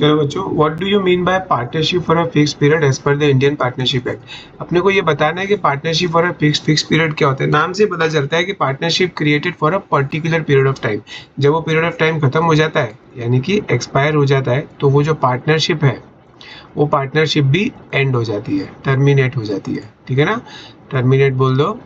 चलो बच्चों, what do you mean by partnership for a fix period as per the Indian partnership act. अपने को ये बताना है कि partnership for a fix period क्या होता है। नाम से पता चलता है कि partnership created for a particular period of time. जब वो पीरियड ऑफ टाइम खत्म हो जाता है, यानी कि एक्सपायर हो जाता है, तो वो जो पार्टनरशिप है वो पार्टनरशिप भी एंड हो जाती है, टर्मिनेट हो जाती है। ठीक है ना, टर्मिनेट बोल दो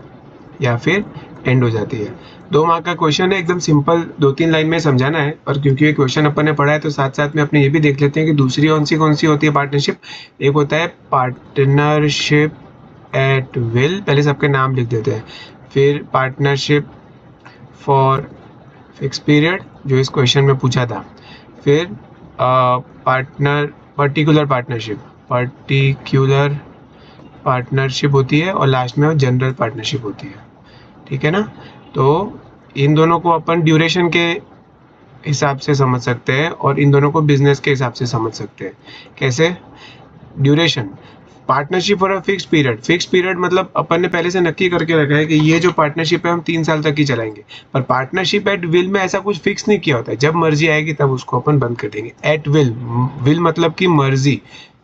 या फिर एंड हो जाती है। 2 मार्क का क्वेश्चन है, एकदम सिंपल 2-3 लाइन में समझाना है। और क्योंकि ये क्वेश्चन अपन ने पढ़ा है तो साथ साथ में अपने ये भी देख लेते हैं कि दूसरी कौन सी होती है पार्टनरशिप। एक होता है पार्टनरशिप एट विल, पहले सबके नाम लिख देते हैं। फिर पार्टनरशिप फॉर फिक्स पीरियड जो इस क्वेश्चन में पूछा था। फिर पर्टिकुलर पार्टनरशिप होती है और लास्ट में जनरल पार्टनरशिप होती है। ठीक है ना, तो इन दोनों को अपन ड्यूरेशन के हिसाब से समझ सकते हैं और इन दोनों को बिजनेस के हिसाब से समझ सकते हैं। कैसे? Duration, partnership for a fix period मतलब अपन ने पहले से नक्की करके रखा है कि ये जो पार्टनरशिप है हम 3 साल तक ही चलाएंगे। पर पार्टनरशिप एट विल में ऐसा कुछ फिक्स नहीं किया होता है, जब मर्जी आएगी तब उसको अपन बंद कर देंगे। एट विल मतलब कि मर्जी,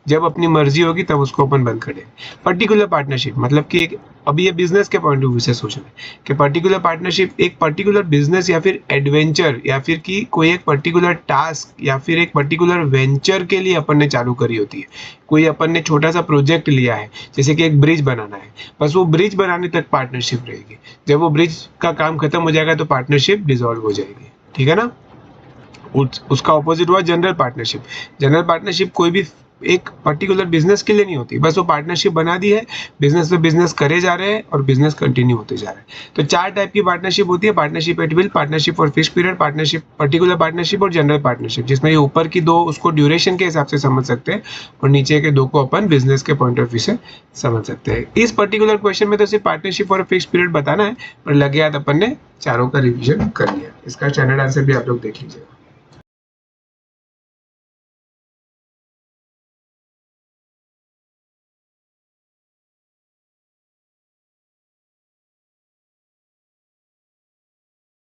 जब अपनी मर्जी होगी तब उसको अपन बंद कर देंगे। पर्टिकुलर पार्टनरशिप मतलब कि अभी ये बिजनेस के पॉइंट ऑफ व्यू से सोच रहे हैं कि पर्टिकुलर पार्टनरशिप एक पर्टिकुलर बिजनेस या फिर एडवेंचर या फिर कि कोई एक पर्टिकुलर टास्क या फिर एक पर्टिकुलर वेंचर के लिए अपन ने चालू करी होती है। कोई अपन ने छोटा सा प्रोजेक्ट लिया है, जैसे कि एक ब्रिज बनाना है, बस वो ब्रिज बनाने तक पार्टनरशिप रहेगी। जब वो ब्रिज का काम खत्म हो जाएगा तो पार्टनरशिप डिसॉल्व हो जाएगी। ठीक है ना, उसका ऑपोजिट हुआ जनरल पार्टनरशिप। जनरल पार्टनरशिप कोई भी एक पर्टिकुलर बिजनेस के लिए नहीं होती, बस वो पार्टनरशिप बना दी है, बिजनेस पे बिजनेस करे जा रहे हैं और बिजनेस कंटिन्यू होते जा रहे हैं। तो 4 टाइप की पार्टनरशिप होती है, partnership at will, partnership for fix period, partnership particular partnership और जनरल पार्टनरशिप, जिसमें ये ऊपर की 2 उसको ड्यूरेशन के हिसाब से समझ सकते हैं और नीचे के 2 को अपन बिजनेस के पॉइंट ऑफ व्यू से समझ सकते हैं। इस पर्टिकुलर क्वेश्चन में तो सिर्फ पार्टनरशिप फॉर फिक्स पीरियड बताना है, पर लगे हाथ अपन ने चारों का रिविजन कर लिया। इसका स्टैंडर्ड आंसर भी आप लोग देख लीजिएगा।